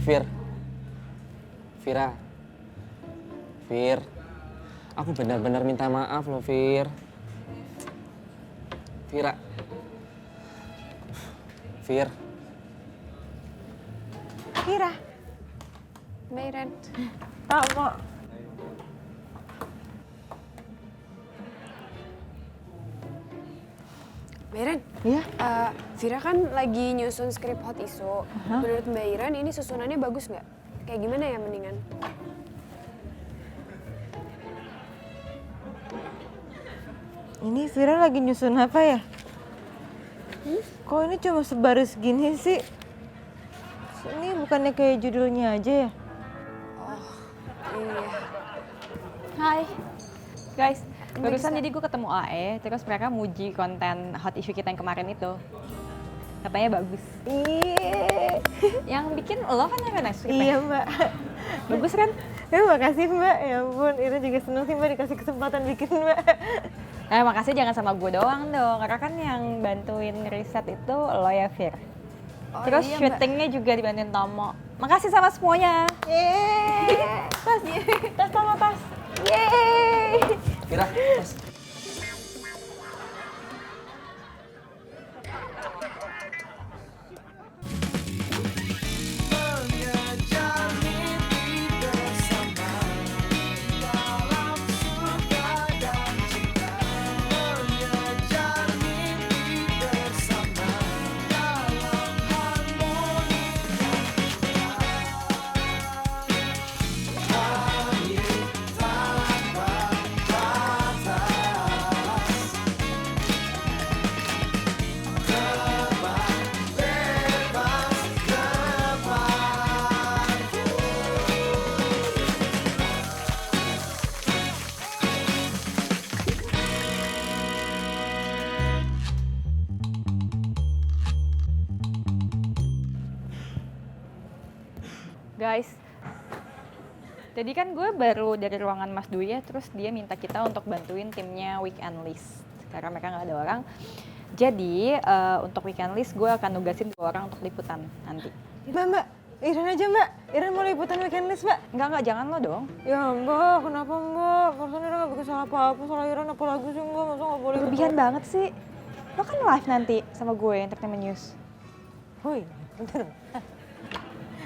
Fir. Vira. Fir. Aku benar-benar minta maaf loh, Fir. Vira. Fir. Vira. Bayran. Tama. Bayran. Iya? Vira kan lagi nyusun skrip hot isu. Menurut Mbak Iran ini susunannya bagus nggak? Kayak gimana ya mendingan? Ini Vira lagi nyusun apa ya? Kok ini cuma sebaris gini sih? Ini bukannya kayak judulnya aja ya? Iya. Hai guys, barusan jadi gue ketemu AE, terus mereka muji konten hot issue kita yang kemarin itu. Katanya bagus. Iya. Yang bikin lo kan yang nice skripnya. Iya mbak. Bagus kan? Makasih mbak, ya ampun Ira juga seneng sih mbak dikasih kesempatan bikin mbak. Makasih jangan sama gue doang dong, karena kan yang bantuin riset itu lo ya Fir. Terus iya, syutingnya juga dibantuin Tomo. Makasih sama semuanya. Yeay. Tas Tomo tas. Yeay. Vira, tas. Guys, jadi kan gue baru dari ruangan Mas Dwi ya, terus dia minta kita untuk bantuin timnya Weekend List karena mereka nggak ada orang. Jadi untuk Weekend List gue akan nugasin 2 orang untuk liputan nanti. Mbak, Iran aja mbak. Iran mau liputan Weekend List mbak. Enggak, jangan lo dong. Ya mbak, kenapa mbak? Perasaan Iran gak bikin salah apa-apa, salah Iran apa lagi sih mbak? Masa gak boleh Berlebihan banget sih. Lo kan live nanti sama gue, Entertainment News. Woi, bentar.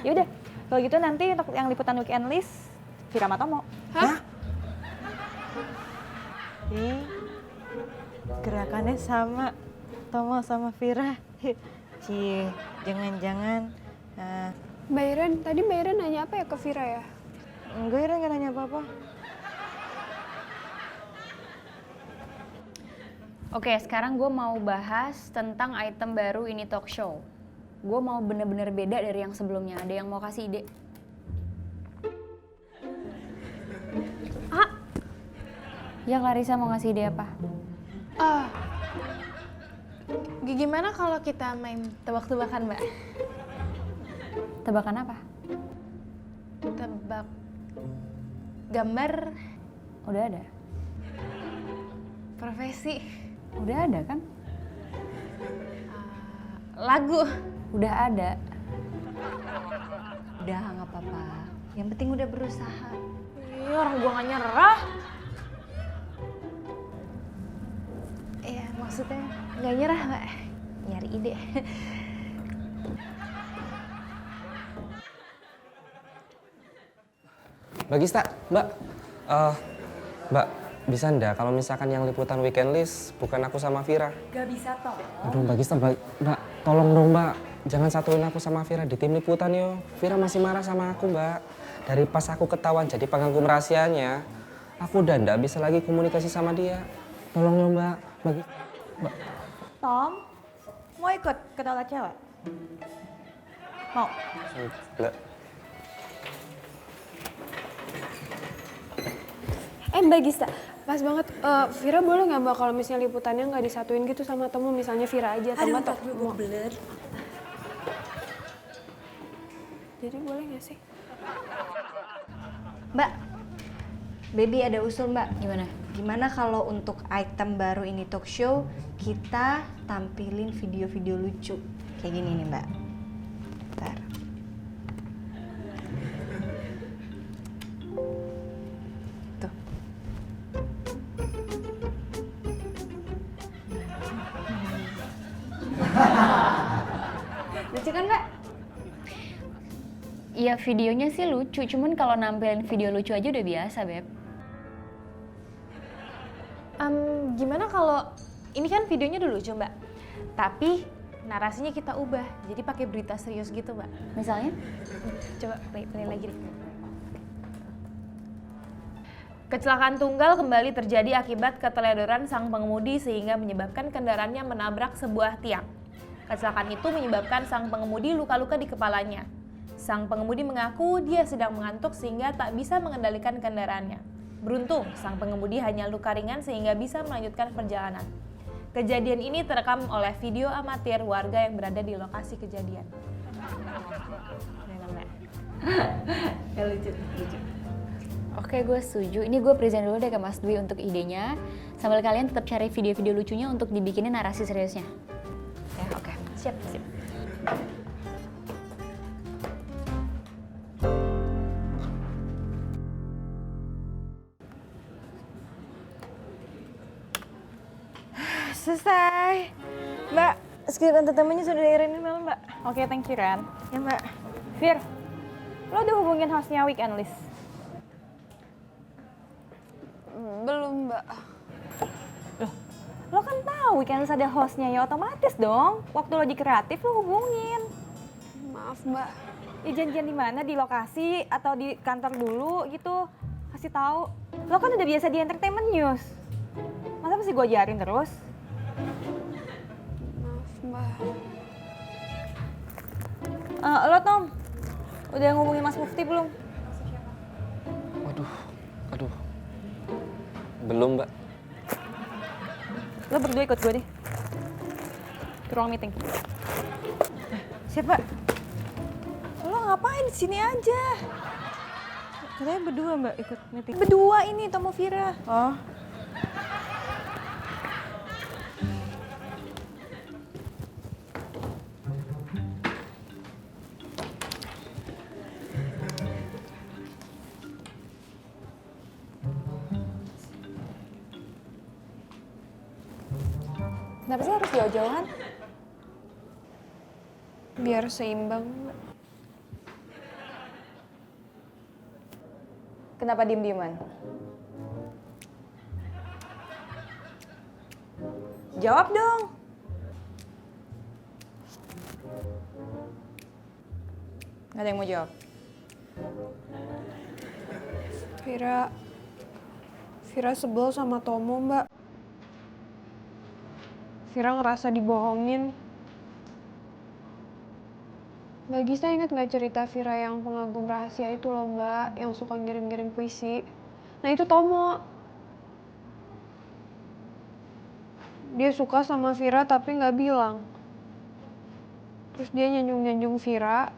Ya udah, kalau gitu nanti untuk yang liputan Weekend List, Vira sama Tomo. Hah? Ih, gerakannya sama Tomo sama Vira. Cie, jangan-jangan Mbak Iran, tadi Mbak Iran nanya apa ya ke Vira ya? enggak Ira nggak nanya apa-apa. Oke, sekarang gue mau bahas tentang item baru ini talk show. Gue mau bener-bener beda dari yang sebelumnya. Ada yang mau kasih ide? Ya Clarissa mau ngasih ide apa? Gimana kalau kita main tebak-tebakan, Mbak? Tebakan apa? Tebak gambar, Udah ada? profesi, Udah ada kan? lagu. Udah ada. Udah nggak apa-apa. Yang penting udah berusaha. Ih, orang gua gak nyerah. Iya, maksudnya gak nyerah, Mbak. Nyari ide. Mbak Gista, Mbak. Mbak, bisa ndak kalau misalkan yang liputan Weekend List bukan aku sama Vira? Gak bisa toh. Aduh Mbak Gista, Mbak, tolong dong Mbak. Jangan satuin aku sama Vira di tim liputan yo. Vira masih marah sama aku Mbak. Dari pas aku ketahuan jadi pengagum rahasianya, aku udah ndak bisa lagi komunikasi sama dia. Tolong yo Mbak. Mbak. Tom, mau ikut ke toilet cewek? Mau? Mbak. Mbak Gista, pas banget. Vira boleh nggak Mbak kalau misalnya liputannya nggak disatuin gitu sama Tomo, misalnya Vira aja sama Tomo. Jadi boleh nggak sih? Mbak, Baby ada usul mbak. Gimana? Gimana kalau untuk item baru ini talk show, kita tampilin video-video lucu. Kayak gini nih mbak. Bentar. Lucu kan, Mbak? Iya, videonya sih lucu, cuman kalau nampilin video lucu aja udah biasa, Beb. Gimana kalau ini kan videonya udah lucu, Mbak. Tapi narasinya kita ubah, jadi pakai berita serius gitu, Mbak. Misalnya? Coba play lagi deh. Kecelakaan tunggal kembali terjadi akibat keteledoran sang pengemudi sehingga menyebabkan kendaraannya menabrak sebuah tiang. Kecelakaan itu menyebabkan sang pengemudi luka-luka di kepalanya. Sang pengemudi mengaku dia sedang mengantuk sehingga tak bisa mengendalikan kendaraannya. Beruntung, sang pengemudi hanya luka ringan sehingga bisa melanjutkan perjalanan. Kejadian ini terekam oleh video amatir warga yang berada di lokasi kejadian. Lucu. Oke, gue setuju. Ini gue present dulu deh ke Mas Dwi untuk idenya. Sambil kalian tetap cari video-video lucunya untuk dibikinin narasi seriusnya. Ya, oke. Siap. Selesai. Mbak, skrip entertainment-nya sudah diirimin belum, Mbak? Oke, thank you Ren. Ya, Mbak. Fir, lo udah hubungin hostnya Weekend List? Belum, Mbak. Lo kan tahu Weekend List ada hostnya, ya otomatis dong. Waktu lo di kreatif lo hubungin. Maaf, Mbak. Ya janjian di mana? Di lokasi atau di kantor dulu gitu. Kasih tahu. Lo kan udah biasa di entertainment news. Masa mesti gue ajarin terus? Maaf, Mbak. Lo Tom, udah ngubungin Mas Mufti belum? Aduh. Belum, Mbak. Lo berdua ikut gue deh. Ke ruang meeting. Siapa? Lo ngapain di sini aja? Katanya berdua, Mbak, ikut meeting. Berdua ini, Tomo Vira. Oh. Kenapa sih harus jauh-jauhan? Biar seimbang, Mbak. Kenapa diem-dieman? Jawab dong. Gak ada yang mau jawab. Vira sebel sama Tomo, Mbak. Vira ngerasa dibohongin. Mbak Gisa ingat nggak cerita Vira yang pengagum rahasia itu loh, Mbak, yang suka ngirim-ngirim puisi. Nah itu Tomo. Dia suka sama Vira tapi nggak bilang. Terus dia nyanjung-nyanjung Vira,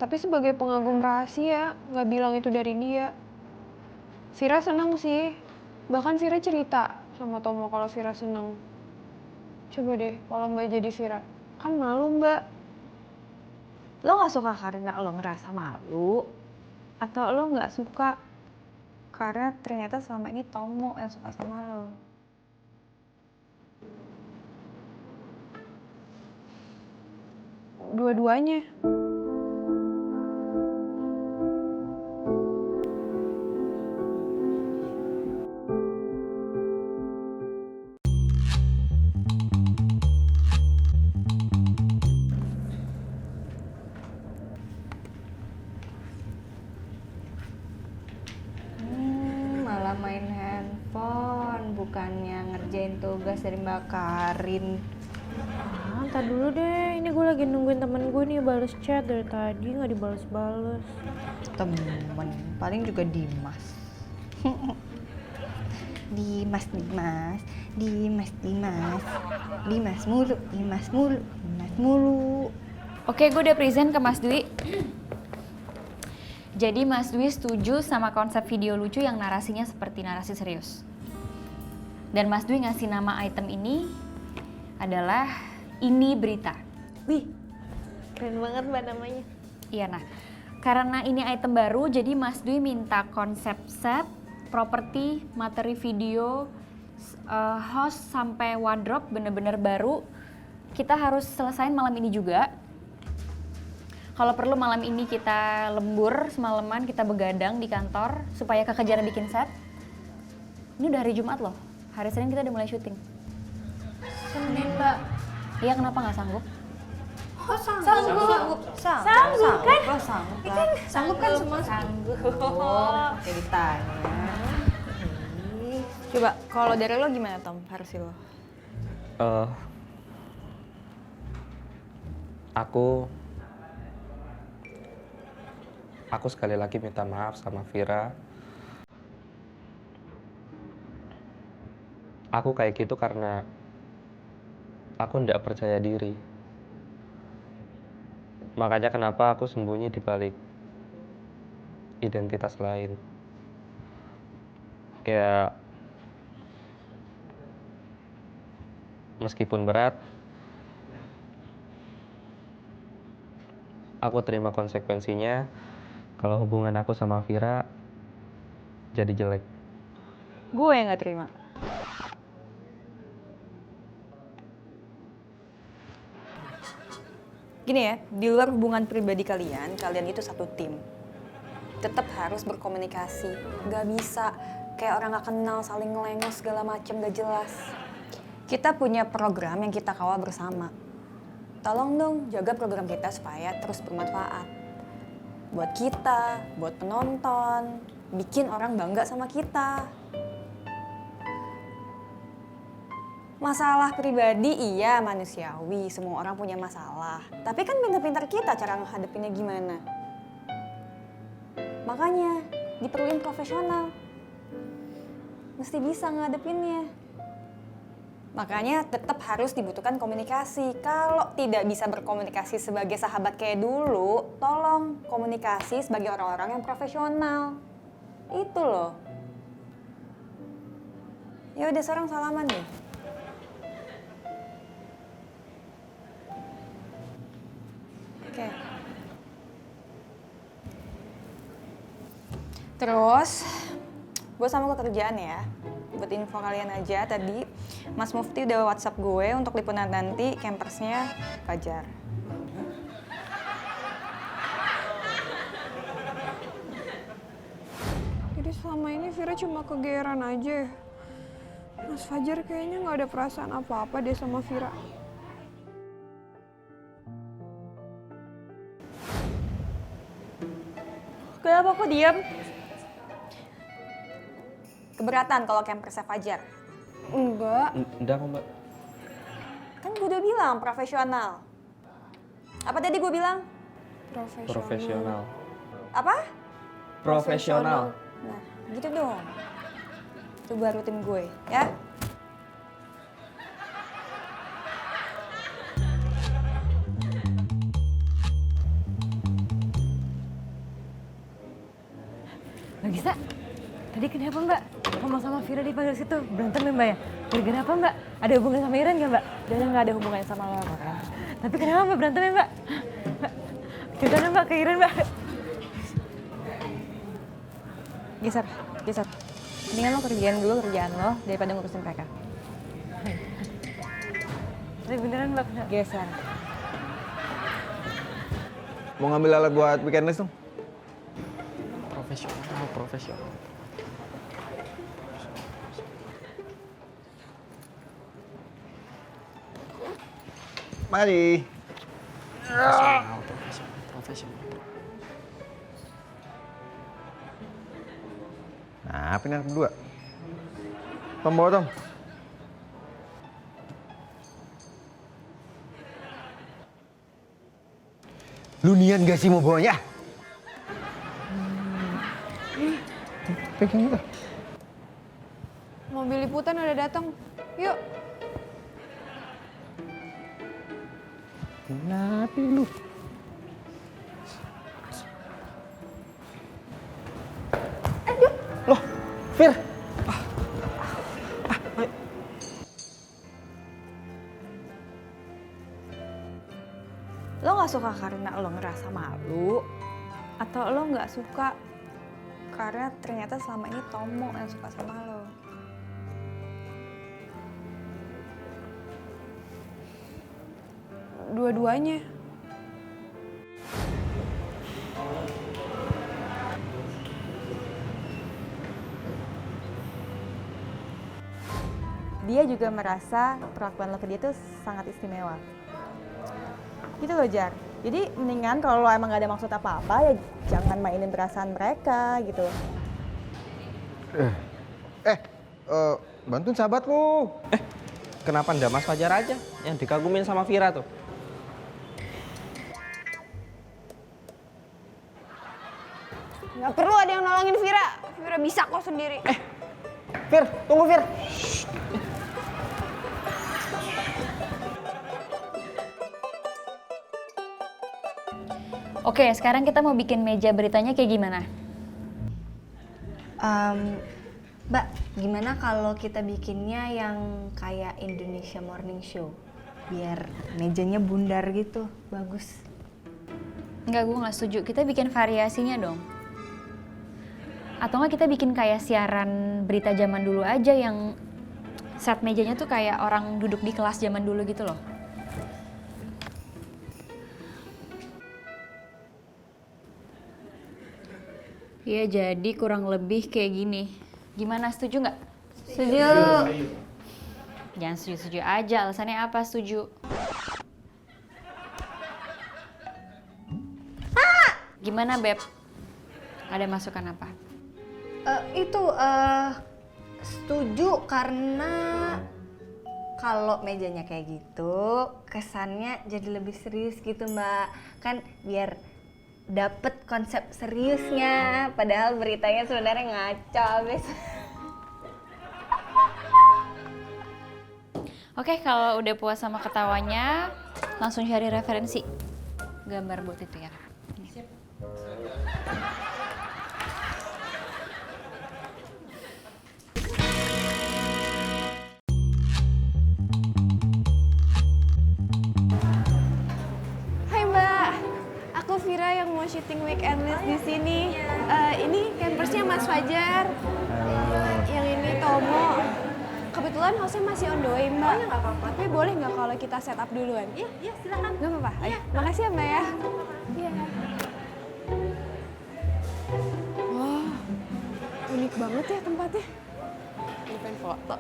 tapi sebagai pengagum rahasia nggak bilang itu dari dia. Vira senang sih, bahkan Vira cerita sama Tomo kalau Vira senang. Coba deh kalau Mbak jadi Vira, kan malu, Mbak. Lo gak suka karena lo ngerasa malu? Atau lo gak suka karena ternyata selama ini Tomo yang suka sama lo? Dua-duanya. Malah main handphone, bukannya ngerjain tugas dari Mbak Karin. Ntar dulu deh, ini gue lagi nungguin temen gue nih bales chat dari tadi nggak dibales-bales. Temen, paling juga Dimas. Dimas mulu. Oke, gue udah present ke Mas Dwi. Jadi Mas Dwi setuju sama konsep video lucu yang narasinya seperti narasi serius. Dan Mas Dwi ngasih nama item ini adalah Ini Berita. Wih, keren banget Mbak namanya. Iya, nah karena ini item baru, jadi Mas Dwi minta konsep set, properti, materi video, host sampai wardrobe bener-bener baru. Kita harus selesain malam ini juga. Kalau perlu malam ini kita lembur semalaman, kita begadang di kantor supaya kekejar bikin set. Ini udah hari Jumat loh. Hari Senin kita udah mulai syuting. Senin, Mbak. Iya, kenapa nggak sanggup? Sanggup kan semua sanggup. Pakai ditanya. Coba, kalau dari lo gimana Tom, versi lo? Aku sekali lagi minta maaf sama Vira. Aku kayak gitu karena aku nggak percaya diri. Makanya kenapa aku sembunyi di balik identitas lain. Kayak meskipun berat, aku terima konsekuensinya kalau hubungan aku sama Vira jadi jelek. Gue yang nggak terima. Gini ya, di luar hubungan pribadi kalian itu satu tim. Tetap harus berkomunikasi. Gak bisa kayak orang gak kenal, saling ngelengos segala macem, gak jelas. Kita punya program yang kita kawal bersama. Tolong dong jaga program kita supaya terus bermanfaat. Buat kita, buat penonton, bikin orang bangga sama kita. Masalah pribadi iya manusiawi, semua orang punya masalah. Tapi kan pintar-pintar kita cara menghadapinya gimana. Makanya diperluin profesional. Mesti bisa ngadepinnya. Makanya tetap harus dibutuhkan komunikasi. Kalau tidak bisa berkomunikasi sebagai sahabat kayak dulu, tolong komunikasi sebagai orang-orang yang profesional. Itu loh. Ya udah sekarang salaman deh. Oke. Terus, gue sama kerjaan ya. Buat info kalian aja, tadi Mas Mufti udah WhatsApp gue untuk liputan nanti campersnya Fajar. Jadi selama ini Vira cuma kegeeran aja. Mas Fajar kayaknya nggak ada perasaan apa-apa deh sama Vira. Kenapa kok diam? Keberatan kalau campersnya Fajar? Enggak. Enggak kok, Mbak. Kan gue udah bilang profesional. Apa tadi gue bilang? Profesional. Apa? Profesional. Nah, gitu dong. Itu baru tim gue, ya. Mbak Gisa, tadi kenapa Mbak? Ngomong sama Vira di pagar situ, berantem ya Mbak ya? Gara-gara apa Mbak? Ada hubungan sama Iren nggak Mbak? Dan nggak ada hubungannya sama lo, kan? Tapi kenapa Mbak berantem ya Mbak? Cerita dong Mbak ke Iren Mbak. Geser. Mendingan lo kerjain dulu kerjaan lo daripada ngurusin mereka. Tapi beneran Mbak, Geser. Mau ngambil alat buat weekend list dong? Profesional. Mari. Profesional. Nah, pindah berdua. Tom, bawa Tom. Lu niat gak sih mau bawanya? Pegang itu. Mobil liputan udah datang. Yuk. Kenapa lu? Loh, Fir. Lo nggak suka karena lo ngerasa malu, atau lo nggak suka karena ternyata selama ini Tomo yang suka sama lo? Dua-duanya. dia juga merasa perlakuan lo ke dia tuh sangat istimewa. Gitu loh, Jar. Jadi mendingan kalau lo emang gak ada maksud apa-apa ya jangan mainin perasaan mereka gitu. Bantuin sahabat lu. Kenapa ndak Mas Fajar aja yang dikagumin sama Vira tuh? Nggak perlu ada yang nolongin Vira. Vira bisa kok sendiri. Fir, tunggu Fir. Oke, sekarang kita mau bikin meja beritanya kayak gimana? Mbak, gimana kalau kita bikinnya yang kayak Indonesia Morning Show? Biar mejanya bundar gitu, bagus. Enggak, gue nggak setuju. Kita bikin variasinya dong. Atau nggak kita bikin kayak siaran berita zaman dulu aja yang set mejanya tuh kayak orang duduk di kelas zaman dulu gitu loh. Iya, jadi kurang lebih kayak gini. Gimana, setuju nggak? Setuju. Jangan setuju-setuju aja, alasannya apa setuju? Gimana, Beb? Ada masukan apa? Setuju karena kalau mejanya kayak gitu kesannya jadi lebih serius gitu, Mbak. Kan biar dapet konsep seriusnya, padahal beritanya sebenarnya ngaco abis. Oke, kalau udah puas sama ketawanya, langsung cari referensi gambar buat itu ya. Ini. Hai Mbak, aku Vira yang mau syuting weekend list di sini. Ini campersnya Mas Fajar. Yang ini Tomo. Kebetulan hostnya masih on the way Mbak. Oh, ya nggak apa-apa. Tapi boleh nggak kalau kita set up duluan? Iya silakan. Nggak apa-apa. Ayo, makasih ya Mbak ya. Iya. Wah, unik banget ya tempatnya. Ini pengen foto.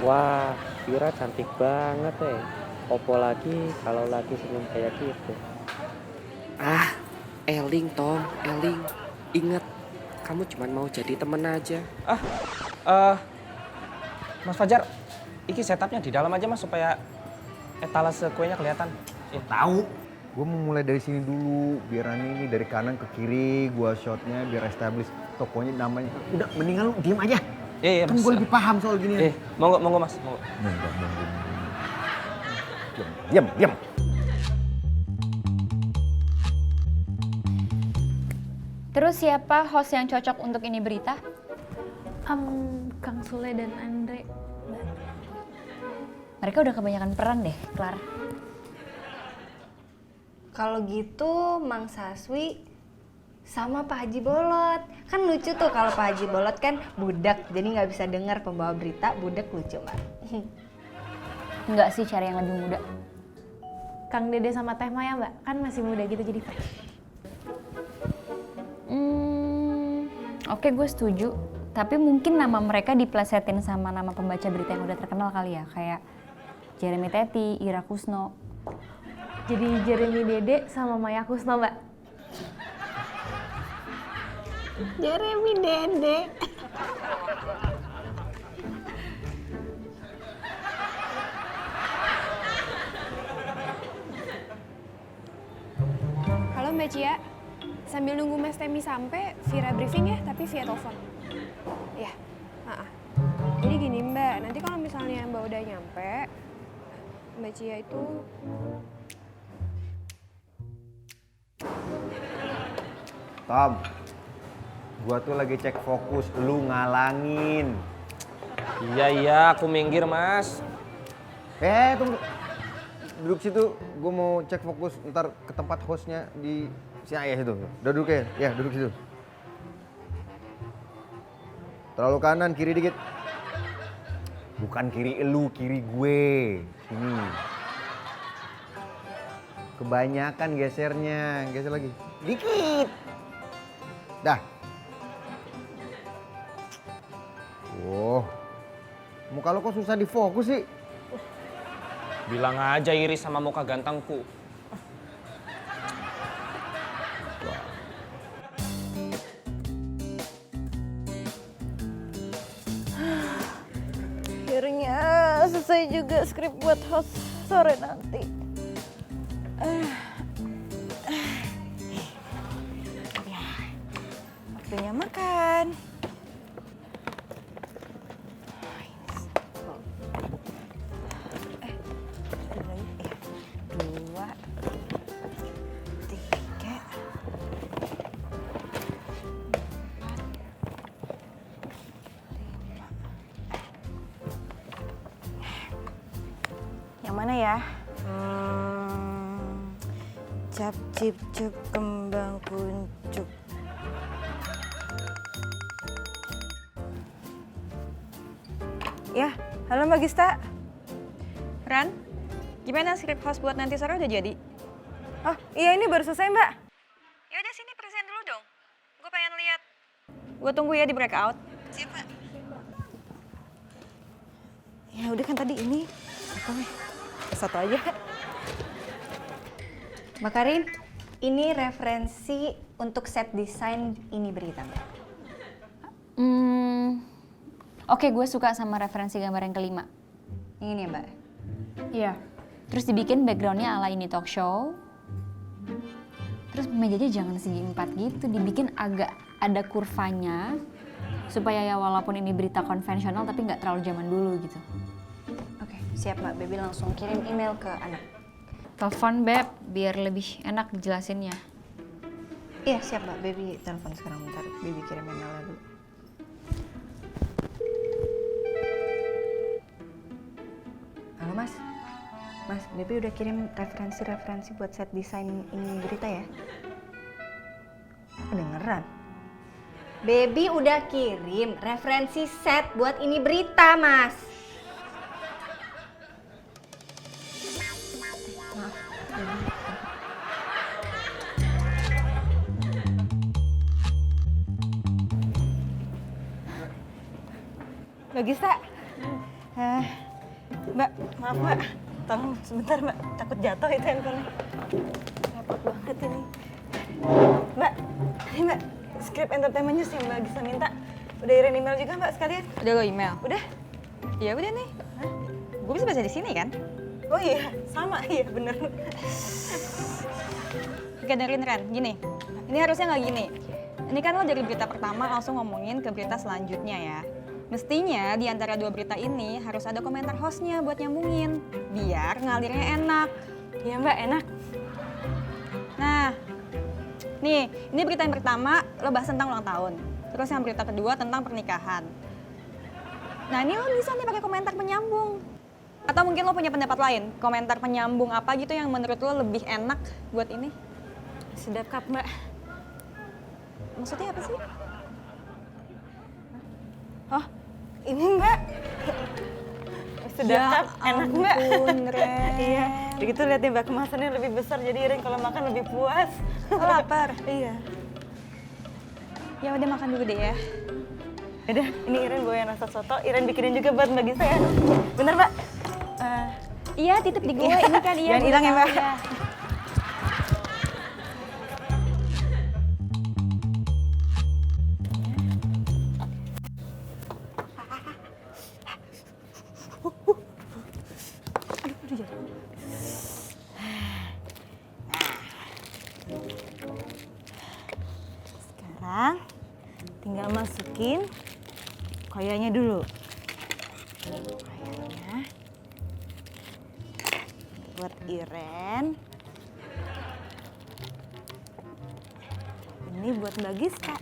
Wah, Vira cantik banget Opo lagi kalau lagi senyum kayak gitu. Eling Tom, Eling. Ingat, kamu cuma mau jadi temen aja. Mas Fajar, iki setupnya di dalam aja Mas supaya etalase kuenya kelihatan. Tahu. Gue mau mulai dari sini dulu, biar ini dari kanan ke kiri, gua shotnya biar establish tokonya namanya. Udah, mendingan lu diem aja. Iya, Kan Mas. gue lebih paham soal gini. Monggo Mas, monggo. Diam. Terus siapa host yang cocok untuk ini berita? Kang Sule dan Andre. Mereka udah kebanyakan peran deh, Klar. Kalau gitu Mang Saswi sama Pak Haji Bolot. Kan lucu tuh kalau Pak Haji Bolot kan budak, jadi nggak bisa dengar pembawa berita, budak lucu Mbak. Enggak sih, cari yang lebih muda. Kang Dede sama Teh Maya, Mbak. Kan masih muda gitu jadi fresh. Oke, gue setuju. Tapi mungkin nama mereka diplesetin sama nama pembaca berita yang udah terkenal kali ya. Kayak Jeremy Teti, Ira Kusno. Jadi Jeremy Dede sama Maya Kusno, Mbak. Jeremy Dede. Halo Mbak Cia, sambil nunggu Mas Temi sampai, Vira briefing ya, tapi via telepon. Ya, jadi gini Mbak, nanti kalau misalnya Mbak udah nyampe, Mbak Cia itu... Tom, gua tuh lagi cek fokus, lu ngalangin. Iya, aku minggir Mas. Tunggu. Duduk situ, gue mau cek fokus ntar ke tempat hostnya di si Ayah itu. Udah duduk ya, duduk situ. Terlalu kanan, kiri dikit. Bukan kiri elu, kiri gue. Sini. Kebanyakan gesernya, geser lagi. Dikit. Dah. Muka lo kok susah difokus sih? Bilang aja iri sama muka gantengku. Akhirnya selesai juga skrip buat host sore nanti. Ya, waktunya makan. Dua, tiga, yang mana ya? Cap cip cup kembang kuncup. Ya, halo Mbak Gista. Ran, gimana skrip host buat nanti sore udah jadi? Oh iya, ini baru selesai Mbak. Ya udah sini present dulu dong. Gue pengen lihat. Gue tunggu ya di breakout. Siap Pak. Ya udah kan tadi ini. Satu aja. Mbak Karin, ini referensi untuk set desain ini berita, Mbak. Oke, gue suka sama referensi gambar yang kelima. Yang ini ya, Mbak? Iya. Terus dibikin backgroundnya ala ini talk show. Terus mejanya jangan segi 4 gitu, dibikin agak ada kurvanya. Supaya ya walaupun ini berita konvensional tapi nggak terlalu zaman dulu gitu. Oke, siap Mbak. Baby langsung kirim email ke anak. Telepon Beb, biar lebih enak dijelasinnya. Iya, siap Mbak. Baby telepon sekarang, bentar. Baby kirim emailnya dulu. Halo Mas. Mas, Baby udah kirim referensi-referensi buat set desain ini berita ya? Kedengeran? Baby udah kirim referensi set buat ini berita, Mas. Maaf, Baby. Mbak Gista. Mbak, maaf Mbak. Tolong sebentar Mbak, takut jatuh itu handphonenya. Repot banget ini. Mbak, ini Mbak, skrip entertainment news yang Mbak Gista minta. Udah kirim email juga Mbak sekalian? Udah lo email? Udah? Ya udah nih. Gue bisa baca di sini kan? Oh iya, sama, iya bener. Oke, dengerin Ren, gini. Ini harusnya nggak gini. Ini kan lo dari berita pertama langsung ngomongin ke berita selanjutnya ya. Mestinya di antara dua berita ini harus ada komentar hostnya buat nyambungin. Biar ngalirnya enak. Iya Mbak, enak. Nah, nih, ini berita yang pertama lo bahas tentang ulang tahun. Terus yang berita kedua tentang pernikahan. Nah, ini lo bisa nih pakai komentar penyambung. Atau mungkin lo punya pendapat lain, komentar penyambung apa gitu yang menurut lo lebih enak buat ini? Sedap kap Mbak. Maksudnya apa sih? Oh, ini Mbak. Sedap kap, enak Mbak. Ren. Iya, begitu lihat nih Mbak, kemasannya lebih besar jadi Iren kalau makan lebih puas. Lo lapar? Iya. Ya udah makan dulu deh ya. Udah, ini Iren bawain rasa soto, Iren bikinin juga buat Mbak Gisa ya. Bener Mbak? Iya, titip di gue ini kan. Iya, jangan hilang ya Mbak. Ya. Sekarang tinggal masukin koyanya dulu. Koyanya buat Iren. Ini buat Mbak Gista.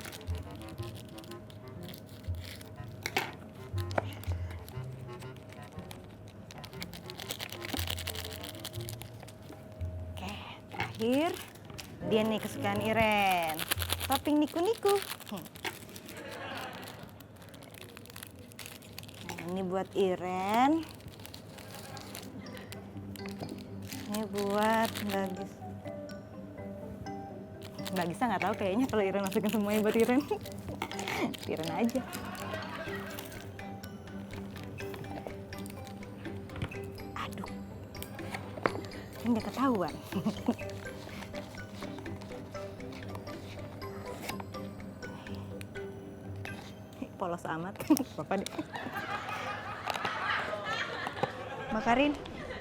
Oke, terakhir dia nih kesukaan Iren. Topping niku-niku. Nah, ini buat Iren. Ini buat Mbak Gis. Mbak Gisa nggak tahu kayaknya kalau Iren masukin semuanya buat Iren. Iren aja. Kan nggak ketahuan. Polos amat. Apa deh. Mbak Karin,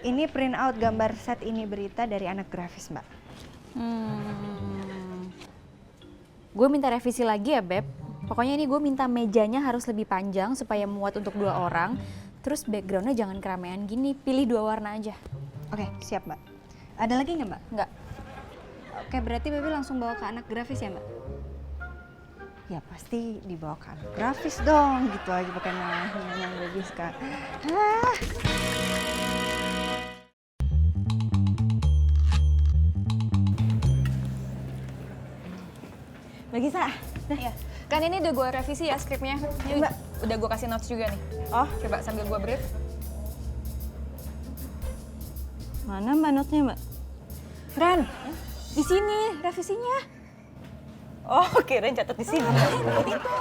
ini print out gambar set ini berita dari anak grafis, Mbak. Gue minta revisi lagi ya, Beb. Pokoknya ini gue minta mejanya harus lebih panjang supaya muat untuk 2 orang. Terus backgroundnya jangan keramaian gini, pilih 2 warna aja. Oke, siap, Mbak. Ada lagi nggak, Mbak? Nggak. Oke, berarti Baby langsung bawa ke anak grafis ya, Mbak? Ya pasti dibawa ke anak grafis dong, gitu aja pakai nanya Baby suka. Mbak Gisa, Ya. Kan ini udah gue revisi ya skripnya. Ini Mbak. udah gue kasih notes juga nih. Oh, Coba sambil gue brief. mana Mbak notnya, Mbak? Ren, di sini revisinya. Oh, kirain catat di sini.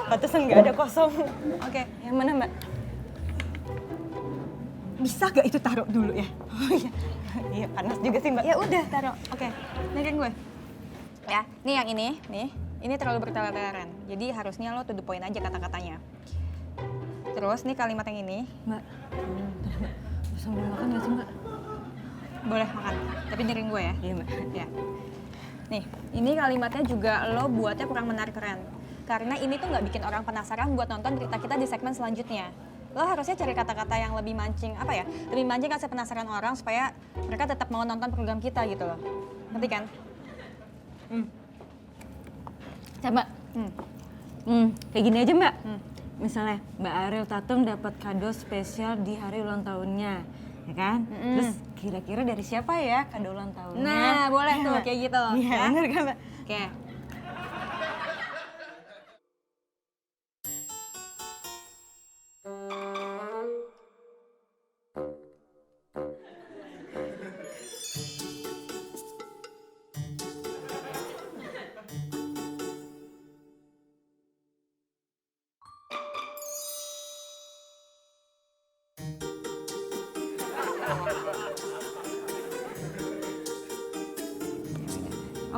Pantesan nggak ada kosong. Oke, yang mana Mbak? Bisa gak itu taruh dulu ya? Oh iya, iya panas juga sih Mbak. Ya udah taruh. Oke, dengerin gue. Ya, nih yang ini, nih. Ini terlalu bertele-tele, Ren. Jadi harusnya lo to the point aja kata-katanya. Terus nih kalimat yang ini. Mbak, Mbak, sambil makan gak sih Mbak? Boleh makan, tapi dengerin gue ya. Iya Mbak. Ya. Nih, ini kalimatnya juga lo buatnya kurang menarik, Ren. Karena ini tuh nggak bikin orang penasaran buat nonton berita kita di segmen selanjutnya. Lo harusnya cari kata-kata yang lebih mancing, apa ya? Lebih mancing kasih penasaran orang supaya mereka tetap mau nonton program kita gitu loh. Ngerti kan? Coba. Kayak gini aja Mbak. Misalnya Mbak Ariel Tatum dapat kado spesial di hari ulang tahunnya, ya kan? Terus kira-kira dari siapa ya kado ulang tahunnya? Nah, boleh tuh kayak gitu. Iya, Ya. bener kan Mbak? Oke.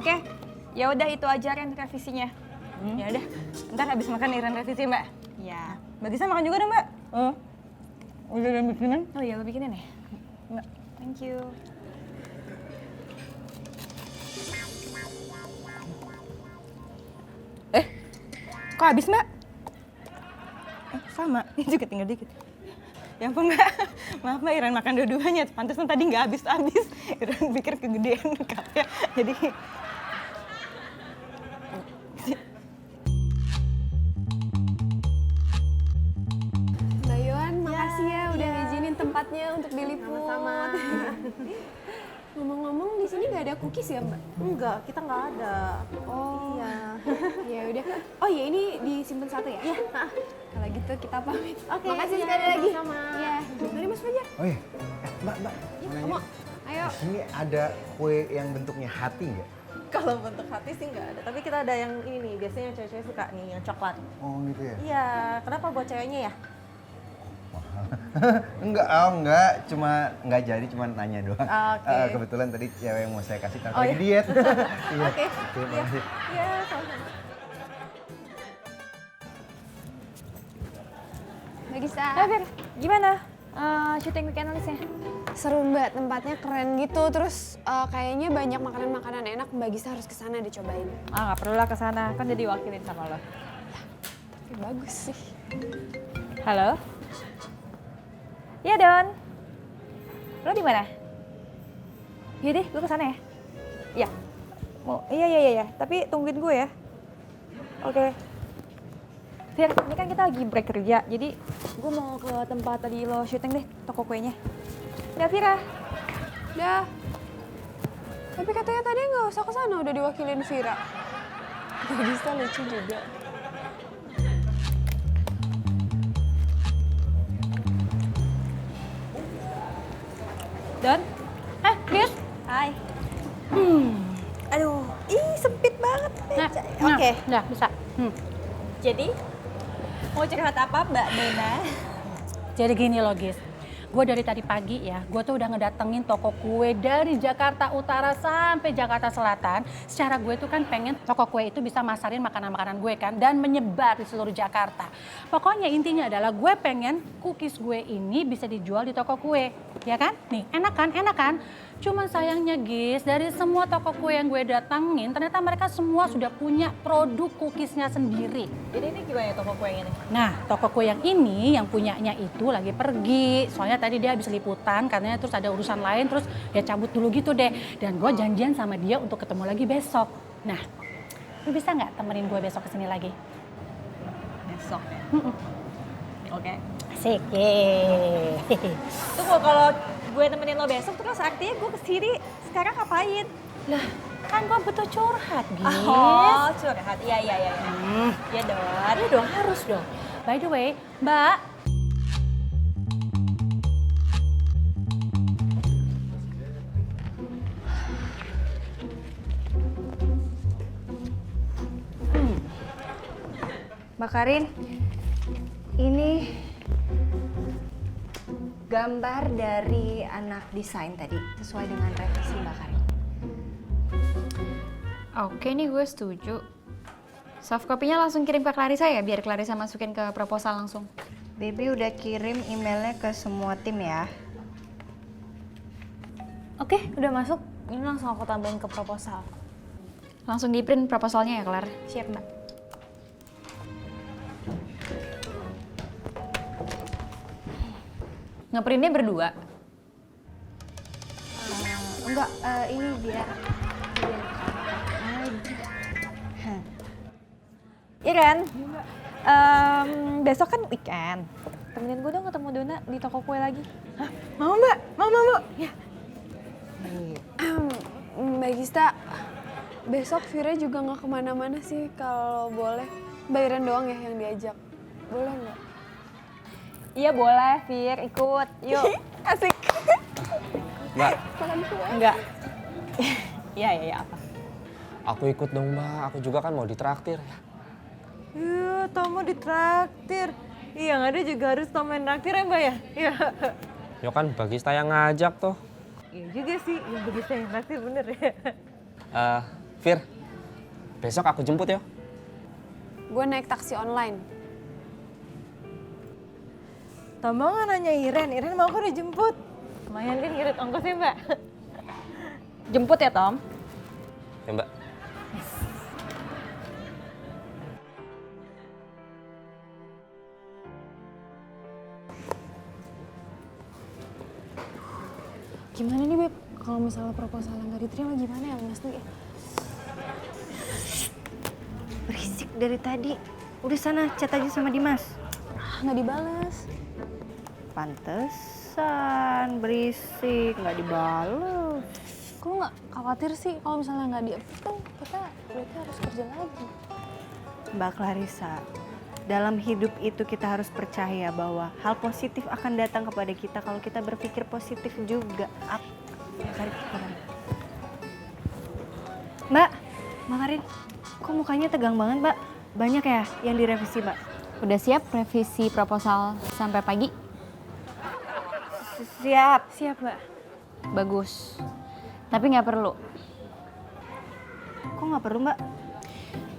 Oke, ya udah itu aja Ren revisinya. Ya udah, ntar habis makan Iren revisi Mbak. Ya. Mbak Gisa makan juga dong Mbak. Oh, udah ada bikinan? Oh iya, lo bikinin ya? Enggak. Thank you. Kok habis Mbak? Sama, ini juga tinggal dikit. Ya ampun Mbak, maaf Mbak Iren makan dua-duanya, pantesan tadi nggak habis-habis. Iren pikir kegedean cupnya, jadi... Mbak Yohan, makasih ya udah ngizinin tempatnya untuk diliput. Sama-sama. Ngomong-ngomong di sini nggak ada cookies ya Mbak? Enggak, kita nggak ada. Oh, iya. Ya udah. Oh iya, ini disimpan satu ya? Iya. Kalau gitu kita pamit. Oke, Makasih iya, sekali lagi. sama-sama. Iya. Mari Mas Fajar. Oh iya, Mbak, mau nanya. Ayo. Di sini ada kue yang bentuknya hati nggak? Kalau bentuk hati sih nggak ada, tapi kita ada yang ini nih, biasanya cewek-cewek suka nih, yang coklat. Oh gitu ya? Iya, kenapa buat ceweknya ya? enggak, cuma nggak jadi, cuma nanya doang. Oke. Kebetulan tadi cewek yang mau saya kasih kakak Oh, lagi iya. diet. Iya. Oke. Oke, Iya. makasih. Iya, sama-sama. Mbak Gisa. Fir, gimana syuting weekend listnya? Seru Mbak, tempatnya keren gitu. Terus kayaknya banyak makanan-makanan enak. Mbak Gisa harus kesana dicobain. Ah, nggak perlu lah kesana, kan jadi wakilin sama lo. Tapi bagus sih. Halo? Iya Don. Lo di mana? Yaudah, gue kesana ya. Iya. Mau? Iya. Tapi tungguin gue ya. Oke. Fir, ini kan kita lagi break kerja, jadi gue mau ke tempat tadi lo syuting deh, toko kuenya. Ya Vira. Dah. Tapi katanya tadi nggak usah kesana, udah diwakilin Vira. Mbak Gisa lucu juga. Don? Fir? Hai. Aduh, sempit banget meja. Oke. Udah, bisa. Jadi, mau curhat apa Mbak Dona? Jadi gini loh, Gis. gue dari tadi pagi ya, gue tuh udah ngedatengin toko kue dari Jakarta Utara sampai Jakarta Selatan. Secara gue tuh kan pengen toko kue itu bisa masarin makanan-makanan gue kan dan menyebar di seluruh Jakarta. Pokoknya intinya adalah gue pengen cookies gue ini bisa dijual di toko kue, ya kan? Nih, enak kan? Enak kan? Cuman sayangnya guys, dari semua toko kue yang gue datengin, ternyata mereka semua sudah punya produk cookiesnya sendiri. Jadi ini gimana ya toko kue yang ini? Nah, toko kue yang ini, yang punyanya itu lagi pergi. Soalnya tadi dia habis liputan, karena terus ada urusan lain, terus dia cabut dulu gitu deh. Dan gue janjian sama dia untuk ketemu lagi besok. Nah, lu bisa nggak temenin gue besok kesini lagi? Besok ya? Oke. Asik, yeay. Tunggu, kalau gue temenin lo besok terus artinya gue kesini sekarang ngapain? Lah, kan gue butuh curhat, Gis. Oh, curhat. Iya. Iya dong. Iya dong, harus dong. By the way, Mbak. Mbak Karin, ini gambar dari anak desain tadi, sesuai dengan revisi Mbak Karin. Oke nih gue setuju. Soft copy-nya langsung kirim ke Clarissa ya, biar Clarissa masukin ke proposal langsung. Baby udah kirim emailnya ke semua tim ya. Oke, udah masuk. Ini langsung aku tambahin ke proposal. Langsung di print proposalnya ya, Clara? Siap, Mbak. Ngeprintnya berdua? Enggak, ini biar Iren, besok kan weekend. Temenin gue dong ketemu Dona di toko kue lagi. Hah? Mau Mbak? Mau. Ya. Mbak Gista, besok Vira juga nggak kemana-mana sih kalau boleh. Bayaran doang ya yang diajak. Boleh nggak? Iya boleh, Fir, ikut. Yuk. Asik. Mbak, Enggak. Iya, apa? aku ikut dong Mbak, aku juga kan mau ditraktir ya. Iya, Tomo ditraktir. Iya, yang ada juga harus Tomo yang traktir ya Mbak ya? Iya. Ya kan Bagista yang ngajak tuh. Iya juga sih, yang begitu yang traktir bener ya. Fir, besok aku jemput ya. Gue naik taksi online. Tomo nggak nanya Iren mau kan dijemput. Lumayan kan ngirit ongkosnya Mbak. Jemput ya, Tom? Ya Mbak. Gimana nih Beb, kalau misalnya proposal yang nggak diterima gimana ya Mas Dwi? berisik dari tadi. Udah sana chat aja sama Dimas. Nggak dibales. Pantesan berisik, nggak dibales. Kok lu nggak khawatir sih kalau misalnya nggak di-approve kan kita berarti harus kerja lagi. Mbak Clarissa, dalam hidup itu kita harus percaya bahwa hal positif akan datang kepada kita kalau kita berpikir positif juga. Mbak Karin, kok mukanya tegang banget Mbak? Banyak ya yang direvisi Mbak? Udah siap revisi proposal sampai pagi? Siap Mbak. Bagus. Tapi nggak perlu. Kok nggak perlu Mbak?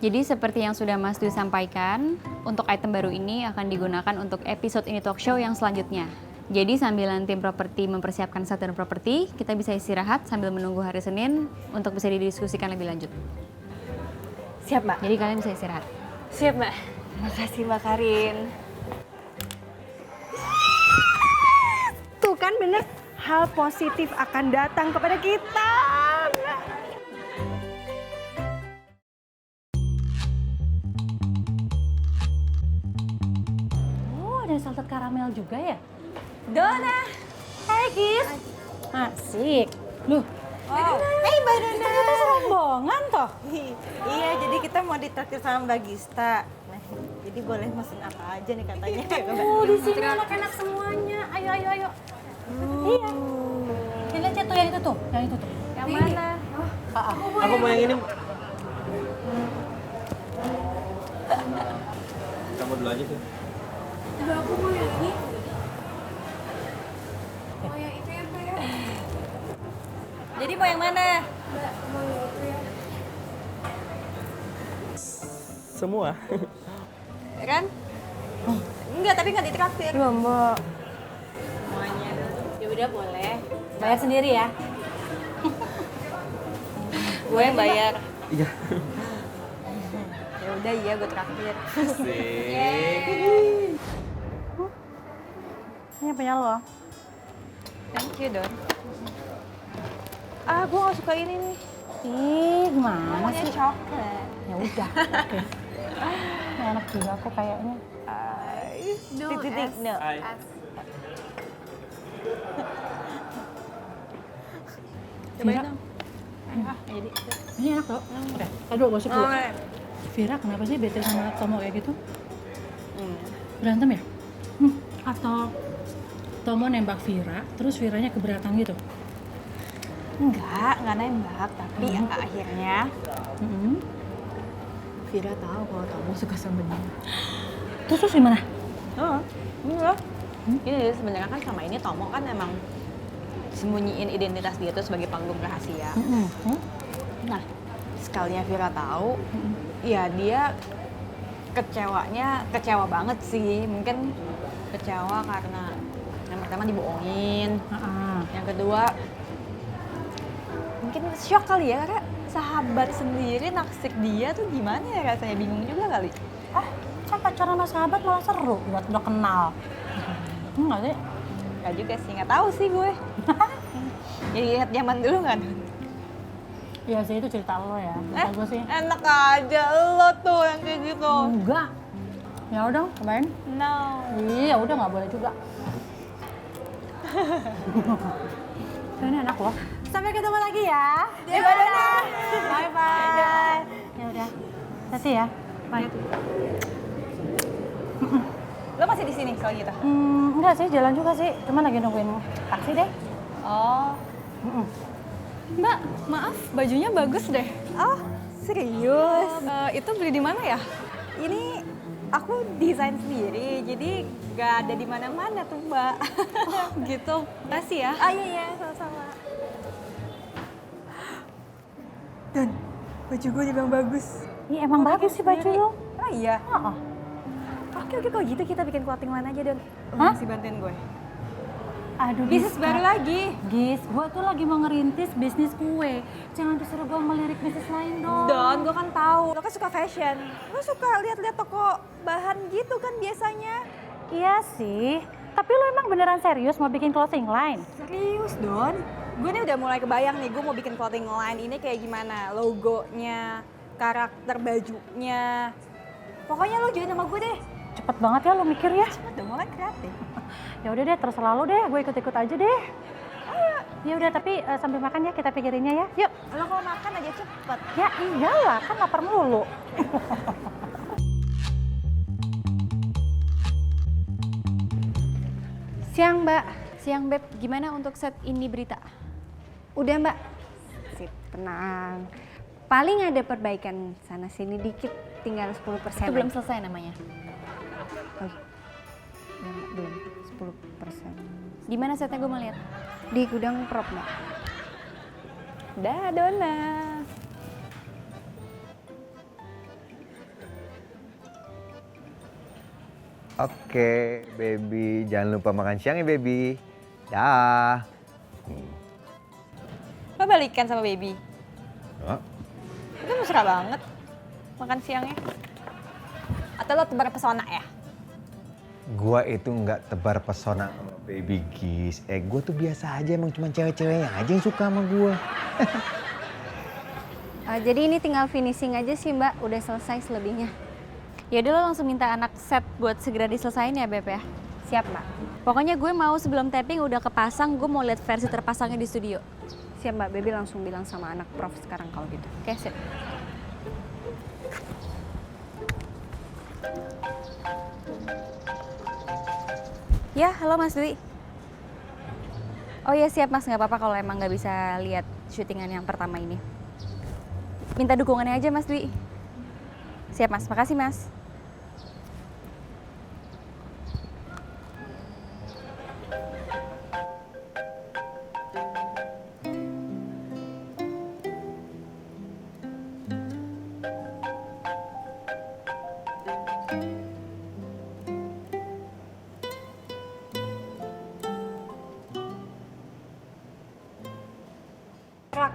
Jadi seperti yang sudah Mas Dwi sampaikan, untuk item baru ini akan digunakan untuk episode ini talk show yang selanjutnya. Jadi sambilan tim properti mempersiapkan satuan properti, kita bisa istirahat sambil menunggu hari Senin untuk bisa didiskusikan lebih lanjut. Siap Mbak. Jadi kalian bisa istirahat. Siap Mbak. Makasih Mbak Karin. Tuh kan bener, hal positif akan datang kepada kita. Oh, ada salted karamel juga ya? Dona. Hai Gis. Asik. Loh, Hai Mbak Dona. kita serombongan toh? Iya, jadi kita mau ditraktir sama Mbak Gista. Nah, jadi boleh mesen apa aja nih katanya. Oh, di sini enak-enak semuanya. Ayo. Iya. Yang lihat tuh, yang itu tuh. Yang mana? Aku mau yang ini. Kamu dulu aja tuh. Aduh aku mau yang ini. Mau yang itu ya, Mbak ya? Jadi mau yang mana? Mbak, mau yang itu ya? Semua. Kan? Enggak, tapi nggak ditraktir. Iya, Mbak. Semuanya. Ya udah boleh. Bayar sendiri ya. Gue yang bayar. Iya. Ya udah iya, gue traktir. Ini punya lo. Thank you, Don. Ah, gue gak suka ini nih. Ih, gimana Maunya sih? coklat. Ya udah. Oke. Ini enak juga kok kayaknya. Titik, no. Cobain Vira. dong. Ah, jadi. Ini enak loh. Oke, aduh gosip dulu. Vira kenapa sih bete sama Tomo kayak gitu? Berantem ya? Atau Tomo nembak Vira, terus Viranya keberatan gitu? Enggak nembak, tapi akhirnya Vira tahu kalau Tomo suka sama dia. Terus gimana? Oh, enggak. Ini sebenarnya kan sama ini Tomo kan emang sembunyiin identitas dia tuh sebagai panggung rahasia. Nah, sekalinya Vira tahu, ya dia kecewa banget sih. Mungkin kecewa karena yang pertama dibohongin, yang kedua mungkin shock kali ya, karena sahabat sendiri naksir dia tuh gimana ya rasanya, bingung juga kali. Kan pacaran sama sahabat malah seru, udah kenal. Enggak sih? Gak juga sih, nggak tahu sih gue. Jadi ingat zaman dulu kan? Iya sih, itu cerita lo ya. Cerita gue sih. Enak aja lo tuh yang kayak gitu. Enggak. Ya udah, cobain. No. Iya, udah nggak boleh juga. Ini enak loh. Sampai ketemu lagi ya. Di mana? Bye-bye. Ya udah. Hati ya. Bye. Lo masih di sini kalau gitu? Enggak sih, jalan juga sih. Cuman lagi nungguin taksi deh. Oh. Mbak, maaf, bajunya bagus deh. Oh, serius? Itu beli di mana ya? Ini aku desain sendiri, jadi gak ada di mana-mana tuh, Mbak. Oh, gitu. Makasih ya. Ah, iya, sama-sama. Dan baju gue dibilang bagus. Iya, emang bagus sih baju lo. Oh iya? Oke, kalau gitu kita bikin clothing line aja, Don. Lo masih bantuin gue. Aduh, Bisnis baru lagi. Gis, gue tuh lagi mau ngerintis bisnis kue. Jangan disuruh gue melirik bisnis lain dong. Don, gue kan tahu. Lo kan suka fashion. Lo suka lihat-lihat toko bahan gitu kan biasanya. Iya sih. Tapi lo emang beneran serius mau bikin clothing line? Serius, Don. Gue nih udah mulai kebayang nih, gue mau bikin clothing line ini kayak gimana. Logonya, karakter bajunya. Pokoknya lo join sama gue deh. Cepet banget ya lo mikir ya. Cepet dong, mulai kreatif. Ya udah deh, terserah lo deh. Gue ikut-ikut aja deh. Ya udah, tapi sambil makan ya kita pikirinnya ya. Yuk. Lo kalau makan aja cepet. Ya iyalah, kan lapar mulu. Siang, Mbak. Siang Beb, gimana untuk set ini berita? Udah, Mbak. Sip, tenang. Paling ada perbaikan sana sini dikit, tinggal 10%. Itu belum selesai namanya. Oh, belum 10%. Di mana setnya gue mau lihat? Di gudang prop, Mbak. Dah, Dona. Oke, baby. Jangan lupa makan siang ya, baby. Dah. Lo balikan sama baby? Hah? Itu mesra banget makan siangnya. Atau lo tebar pesona ya? Gua itu nggak tebar pesona sama baby Gis. Gua tuh biasa aja, emang cuma cewek-ceweknya aja yang suka sama gua. Jadi ini tinggal finishing aja sih, Mbak. Udah selesai selebihnya. Ya udah lo langsung minta anak set buat segera diselesain ya Beb ya. Siap, Mbak. Pokoknya gue mau sebelum tapping udah kepasang, gue mau lihat versi terpasangnya di studio. Siap, Mbak. Baby langsung bilang sama anak prof sekarang kalau gitu. Oke, sip. Ya, halo Mas Dwi. Oh ya siap Mas, nggak apa-apa kalau emang nggak bisa lihat syutingan yang pertama ini. Minta dukungannya aja Mas Dwi. Siap Mas, makasih Mas.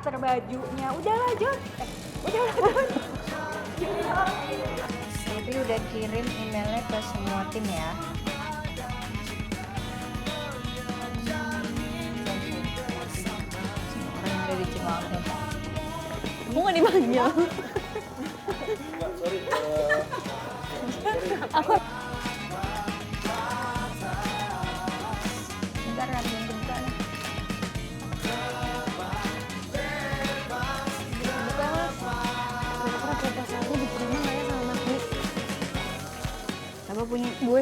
poster bajunya. Udahlah Jon. Udahlah Jon. Jadi udah kirim emailnya ke semua tim ya. Semua orang udah dicemarin. Kamu nggak dipanggil? Bentar kan, bentar. Apa punya gue?